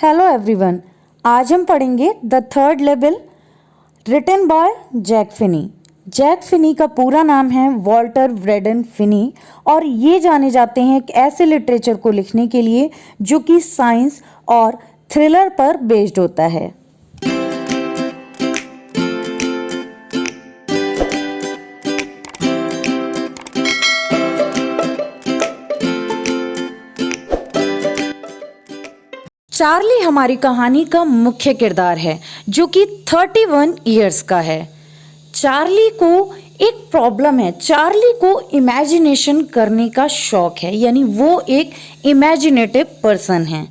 Hello everyone, आज हम पढ़ेंगे the third level written by Jack Finney. Jack Finney का पूरा नाम है वॉल्टर ब्रेडन फिनी और ये जाने जाते हैं एक ऐसे लिटरेचर को लिखने के लिए जो कि साइंस और थ्रिलर पर बेस्ड होता है। चार्ली हमारी कहानी का मुख्य किरदार है जो कि 31 इयर्स का है। चार्ली को एक प्रॉब्लम है, चार्ली को इमेजिनेशन करने का शौक है, यानी वो एक इमेजिनेटिव पर्सन है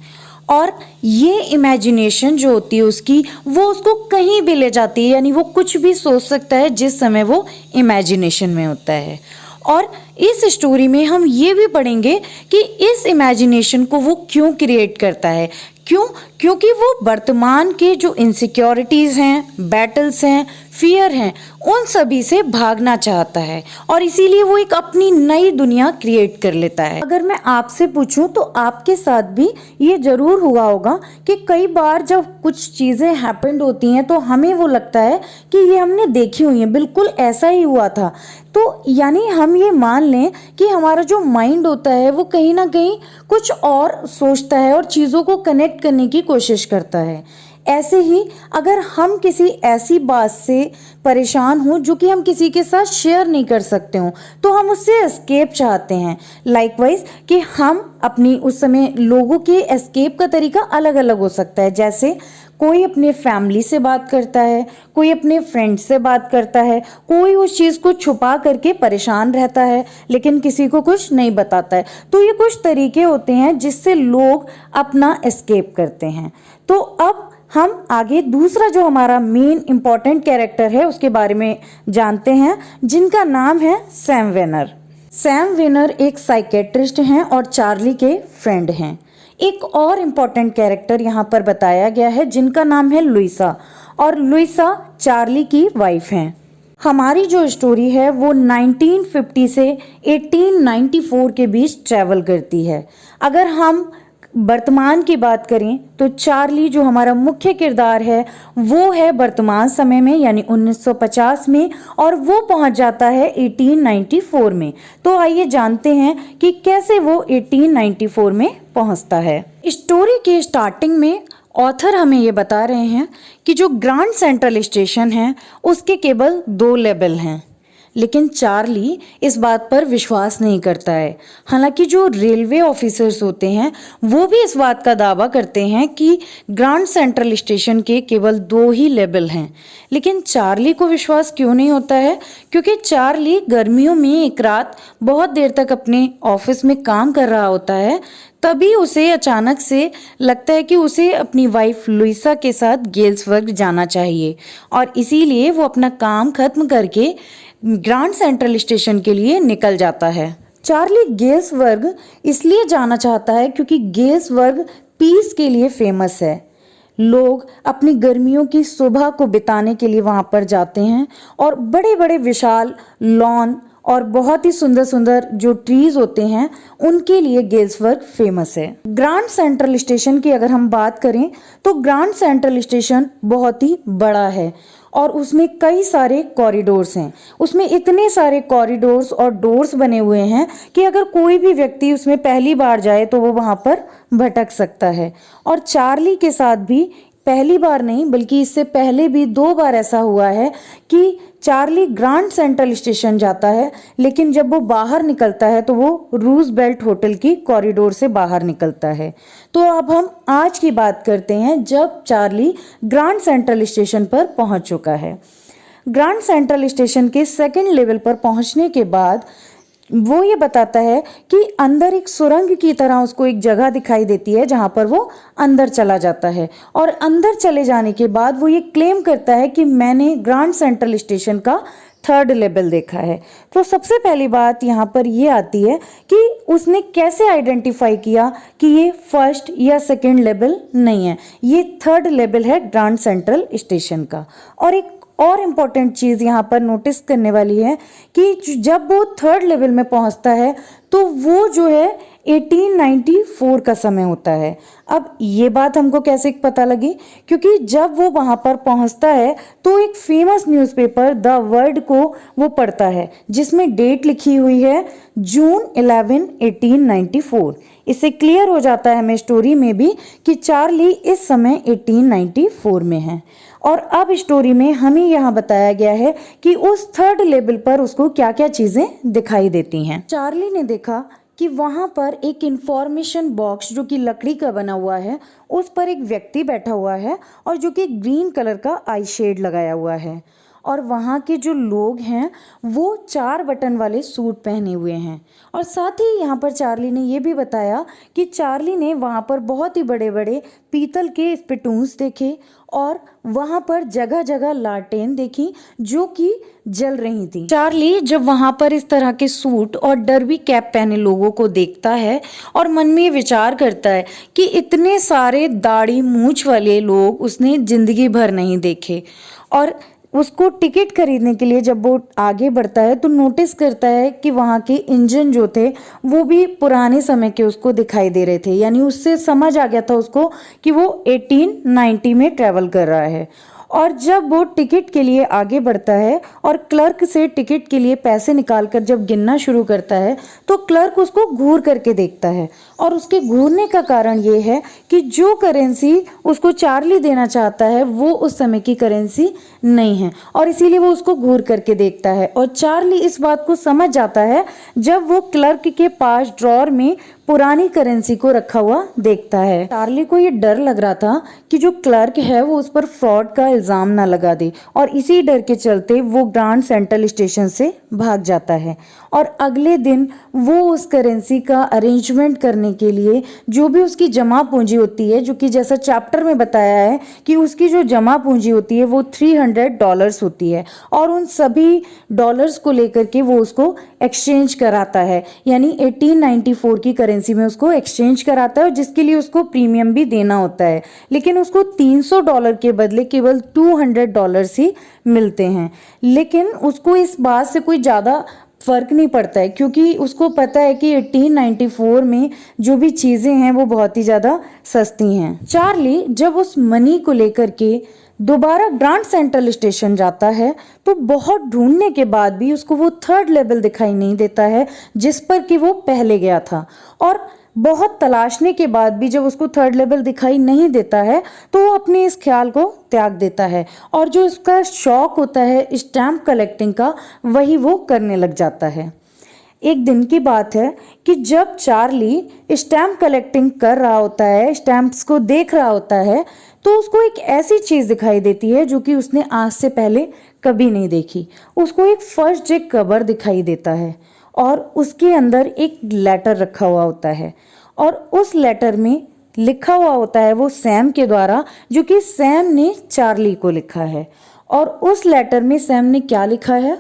और ये इमेजिनेशन जो होती है उसकी, वो उसको कहीं भी ले जाती है, यानी वो कुछ भी सोच सकता है जिस समय वो इमेजिनेशन में होता है। और इस स्टोरी में हम ये भी पढ़ेंगे कि इस इमेजिनेशन को वो क्यों क्रिएट करता है। क्योंकि वो वर्तमान के जो इनसिक्योरिटीज हैं, बैटल्स हैं, फियर हैं, उन सभी से भागना चाहता है और इसीलिए वो एक अपनी नई दुनिया क्रिएट कर लेता है। अगर मैं आपसे पूछूं तो आपके साथ भी ये जरूर हुआ होगा कि कई बार जब कुछ चीजें हैपेंड होती हैं तो हमें वो लगता है कि ये हमने देखी हुई है, बिल्कुल ऐसा ही हुआ था। तो यानी हम ये मान लें कि हमारा जो माइंड होता है वो कहीं ना कहीं कुछ और सोचता है और चीज़ों को कनेक्ट करने की कोशिश करता है। ऐसे ही अगर हम किसी ऐसी बात से परेशान हों जो कि हम किसी के साथ शेयर नहीं कर सकते हों तो हम उससे एस्केप चाहते हैं। लाइकवाइज कि हम अपनी उस समय लोगों के एस्केप का तरीका अलग अलग हो सकता है। जैसे कोई अपने फैमिली से बात करता है, कोई अपने फ्रेंड से बात करता है, कोई उस चीज़ को छुपा करके परेशान रहता है लेकिन किसी को कुछ नहीं बताता है। तो ये कुछ तरीके होते हैं जिससे लोग अपना एस्केप करते हैं। तो अब हम आगे दूसरा जो हमारा मेन इम्पॉर्टेंट कैरेक्टर है उसके बारे में जानते हैं, जिनका नाम है सैम वेनर। सैम वेनर एक साइकेट्रिस्ट हैं और चार्ली के फ्रेंड हैं। एक और इम्पॉर्टेंट कैरेक्टर यहाँ पर बताया गया है जिनका नाम है लुइसा, और लुइसा चार्ली की वाइफ हैं। हमारी जो स्टोरी है वो 1950 से 1894 के बीच ट्रैवल करती है। अगर हम वर्तमान की बात करें तो चार्ली जो हमारा मुख्य किरदार है वो है वर्तमान समय में, यानी 1950 में, और वो पहुंच जाता है 1894 में। तो आइए जानते हैं कि कैसे वो 1894 में पहुंचता है। स्टोरी के स्टार्टिंग में ऑथर हमें ये बता रहे हैं कि जो ग्रांड सेंट्रल स्टेशन है उसके केवल 2 लेवल हैं, लेकिन चार्ली इस बात पर विश्वास नहीं करता है। हालांकि जो रेलवे ऑफिसर्स होते हैं वो भी इस बात का दावा करते हैं कि ग्रांड सेंट्रल स्टेशन के केवल 2 ही लेवल हैं, लेकिन चार्ली को विश्वास क्यों नहीं होता है? क्योंकि चार्ली गर्मियों में एक रात बहुत देर तक अपने ऑफिस में काम कर रहा होता है। तभी उसे अचानक से लगता है कि उसे अपनी वाइफ लुइसा के साथ गेल्सबर्ग जाना चाहिए और इसीलिए वो अपना काम खत्म करके ग्रांड सेंट्रल स्टेशन के लिए निकल जाता है। चार्ली गेल्सबर्ग इसलिए जाना चाहता है क्योंकि गेल्सबर्ग पीस के लिए फेमस है। लोग अपनी गर्मियों की सुबह को बिताने के लिए वहां पर जाते हैं और बड़े बड़े विशाल लॉन और बहुत ही सुंदर सुंदर जो ट्रीज होते हैं उनके लिए गेल्सबर्ग फेमस है। ग्रांड सेंट्रल स्टेशन की अगर हम बात करें तो ग्रांड सेंट्रल स्टेशन बहुत ही बड़ा है और उसमें कई सारे कॉरिडोर्स हैं। उसमें इतने सारे कॉरिडोर्स और डोर्स बने हुए हैं कि अगर कोई भी व्यक्ति उसमें पहली बार जाए तो वो वहाँ पर भटक सकता है। और चार्ली के साथ भी पहली बार नहीं बल्कि इससे पहले भी 2 बार ऐसा हुआ है कि चार्ली ग्रांड सेंट्रल स्टेशन जाता है, लेकिन जब वो बाहर निकलता है तो वो रूजवेल्ट होटल की कॉरिडोर से बाहर निकलता है। तो अब हम आज की बात करते हैं जब चार्ली ग्रांड सेंट्रल स्टेशन पर पहुंच चुका है। ग्रांड सेंट्रल स्टेशन के 2nd लेवल पर पहुंचने के बाद वो ये बताता है कि अंदर एक सुरंग की तरह उसको एक जगह दिखाई देती है जहां पर वो अंदर चला जाता है और अंदर चले जाने के बाद वो ये क्लेम करता है कि मैंने ग्रांड सेंट्रल स्टेशन का 3rd लेवल देखा है। तो सबसे पहली बात यहाँ पर ये आती है कि उसने कैसे आइडेंटिफाई किया कि ये 1st या 2nd लेवल नहीं है, ये 3rd लेवल है ग्रांड सेंट्रल स्टेशन का। और एक और इम्पॉर्टेंट चीज़ यहाँ पर नोटिस करने वाली है कि जब वो 3rd लेवल में पहुँचता है तो वो जो है 1894 का समय होता है। अब ये बात हमको कैसे पता लगी? क्योंकि जब वो वहाँ पर पहुँचता है तो एक फेमस न्यूज़पेपर द वर्ल्ड को वो पढ़ता है, जिसमें डेट लिखी हुई है जून 11, 1894। इससे क्लियर हो जाता है हमें स्टोरी में भी कि चार्ली इस समय 1894 में है। और अब स्टोरी में हमें यहाँ बताया गया है कि उस थर्ड लेवल पर उसको क्या क्या चीज़ें दिखाई देती हैं। चार्ली ने देखा कि वहाँ पर एक इंफॉर्मेशन बॉक्स जो कि लकड़ी का बना हुआ है, उस पर एक व्यक्ति बैठा हुआ है और जो कि ग्रीन कलर का आई शेड लगाया हुआ है। और वहाँ के जो लोग हैं वो 4 बटन वाले सूट पहने हुए हैं। और साथ ही यहाँ पर चार्ली ने ये भी बताया कि चार्ली ने वहाँ पर बहुत ही बड़े बड़े पीतल के स्पिटून्स देखे और वहाँ पर जगह जगह लालटेन देखी जो कि जल रही थी। चार्ली जब वहाँ पर इस तरह के सूट और डर्बी कैप पहने लोगों को देखता है और मन में ये विचार करता है कि इतने सारे दाढ़ी मूंछ वाले लोग उसने जिंदगी भर नहीं देखे। और उसको टिकट खरीदने के लिए जब वो आगे बढ़ता है तो नोटिस करता है कि वहाँ के इंजन जो थे वो भी पुराने समय के उसको दिखाई दे रहे थे। यानी उससे समझ आ गया था उसको कि वो 1890 में ट्रैवल कर रहा है। और जब वो टिकट के लिए आगे बढ़ता है और क्लर्क से टिकट के लिए पैसे निकालकर जब गिनना शुरू करता है तो क्लर्क उसको घूर करके देखता है। और उसके घूरने का कारण ये है कि जो करेंसी उसको चार्ली देना चाहता है वो उस समय की करेंसी नहीं है, और इसीलिए वो उसको घूर करके देखता है। और चार्ली इस बात को समझ जाता है जब वो क्लर्क के पास ड्रॉर में पुरानी करेंसी को रखा हुआ देखता है। चार्ली को ये डर लग रहा था कि जो क्लर्क है वो उस पर फ्रॉड का इल्जाम ना लगा दे, और इसी डर के चलते वो ग्रांड सेंट्रल स्टेशन से भाग जाता है। और अगले दिन वो उस करेंसी का अरेंजमेंट करने के लिए जो भी उसकी जमा पूंजी होती है, जो कि जैसा चैप्टर में बताया है कि उसकी जो जमा पूंजी होती है वो $300 होती है, और उन सभी डॉलर्स को लेकर के वो उसको एक्सचेंज कराता है। यानी 1894 की करेंसी में उसको एक्सचेंज कराता है, जिसके लिए उसको प्रीमियम भी देना होता है। लेकिन उसको $300 के बदले केवल $200 ही मिलते हैं। लेकिन उसको इस बात से कोई ज़्यादा फर्क नहीं पड़ता है, क्योंकि उसको पता है कि 1894 में जो भी चीज़ें हैं वो बहुत ही ज़्यादा सस्ती हैं। चार्ली जब उस मनी को लेकर के दोबारा ग्रांड सेंट्रल स्टेशन जाता है तो बहुत ढूंढने के बाद भी उसको वो थर्ड लेवल दिखाई नहीं देता है जिस पर कि वो पहले गया था। और बहुत तलाशने के बाद भी जब उसको थर्ड लेवल दिखाई नहीं देता है तो वो अपने इस ख्याल को त्याग देता है, और जो उसका शौक होता है स्टैम्प कलेक्टिंग का वही वो करने लग जाता है। एक दिन की बात है कि जब चार्ली स्टैम्प कलेक्टिंग कर रहा होता है, स्टैम्प्स को देख रहा होता है, तो उसको एक ऐसी चीज़ दिखाई देती है जो कि उसने आज से पहले कभी नहीं देखी। उसको एक फर्स्ट डे कवर दिखाई देता है और उसके अंदर एक लेटर रखा हुआ होता है, और उस लेटर में लिखा हुआ होता है वो सैम के द्वारा, जो कि सैम ने चार्ली को लिखा है। और उस लेटर में सैम ने क्या लिखा है?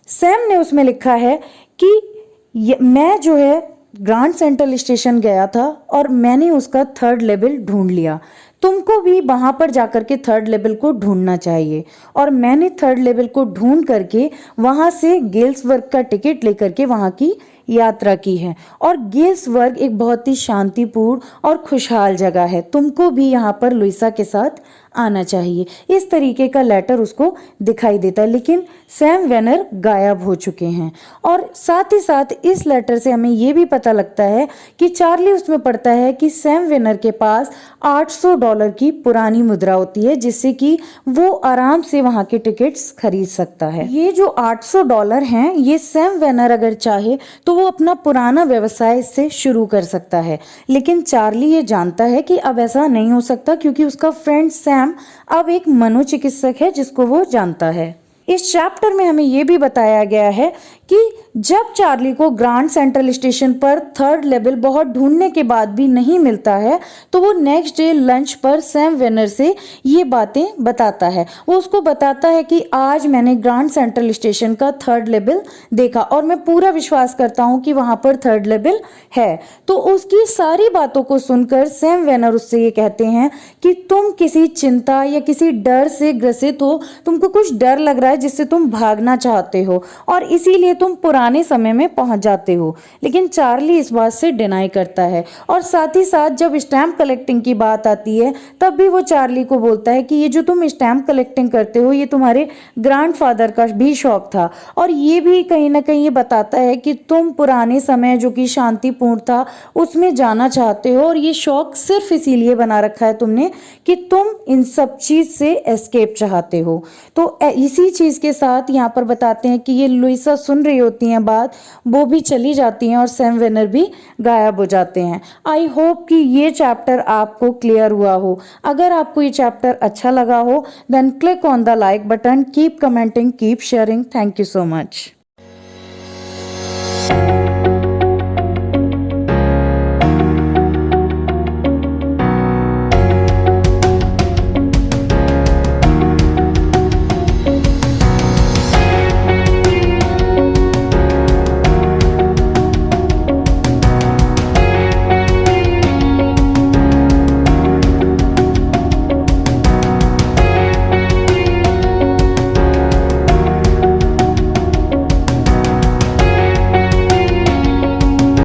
सैम ने उसमें लिखा है कि मैं जो है ग्रांड सेंट्रल स्टेशन गया था और मैंने उसका थर्ड लेवल ढूंढ लिया, तुमको भी वहाँ पर जाकर के थर्ड लेवल को ढूंढना चाहिए। और मैंने थर्ड लेवल को ढूंढ करके वहाँ से गेल्सबर्ग का टिकट लेकर के वहाँ की यात्रा की है, और गेल्सबर्ग एक बहुत ही शांतिपूर्ण और खुशहाल जगह है, तुमको भी यहाँ पर लुइसा के साथ आना चाहिए। इस तरीके का लेटर उसको दिखाई देता है। लेकिन सैम वेनर गायब हो चुके हैं, और साथ ही साथ इस लेटर से हमें ये भी पता लगता है कि चार्ली उसमें पढ़ता है कि सैम वेनर के पास $800 की पुरानी मुद्रा होती है, जिससे कि वो आराम से वहाँ के टिकट्स खरीद सकता है। ये जो $800 हैं, ये सैम वेनर अगर चाहे तो वो अपना पुराना व्यवसाय इससे शुरू कर सकता है। लेकिन चार्ली ये जानता है कि अब ऐसा नहीं हो सकता, क्योंकि उसका फ्रेंड सैम अब एक मनोचिकित्सक है जिसको वो जानता है। इस चैप्टर में हमें यह भी बताया गया है कि जब चार्ली को ग्रांड सेंट्रल स्टेशन पर थर्ड लेवल बहुत ढूंढने के बाद भी नहीं मिलता है, तो वो नेक्स्ट डे लंच पर सैम वेनर से ये बातें बताता है। वो उसको बताता है कि आज मैंने ग्रांड सेंट्रल स्टेशन का थर्ड लेवल देखा और मैं पूरा विश्वास करता हूँ कि वहाँ पर थर्ड लेवल है। तो उसकी सारी बातों को सुनकर सैम वेनर उससे ये कहते हैं कि तुम किसी चिंता या किसी डर से ग्रसित हो, तुमको कुछ डर लग रहा है जिससे तुम भागना चाहते हो, और इसीलिए तुम पुराने पुराने समय में पहुंच जाते हो। लेकिन चार्ली इस बात से डिनाई करता है और साथ ही साथ जब स्टैम्प कलेक्टिंग की बात आती है तब भी वो चार्ली को बोलता है कि ये जो तुम स्टैम्प कलेक्टिंग करते हो ये तुम्हारे ग्रैंडफादर का भी शौक था, और ये भी कहीं ना कहीं ये बताता है कि तुम पुराने समय जो कि शांतिपूर्ण था उसमें जाना चाहते हो, और ये शौक सिर्फ इसीलिए बना रखा है तुमने कि तुम इन सब चीज से एस्केप चाहते हो। तो इसी चीज के साथ यहाँ पर बताते हैं कि ये लुइसा सुन रही होती हैं बात, वो भी चली जाती हैं और सैम वेनर भी गायब हो जाते हैं। आई होप कि ये चैप्टर आपको क्लियर हुआ हो। अगर आपको ये चैप्टर अच्छा लगा हो then click on the like button, keep commenting, keep sharing. Thank you so much.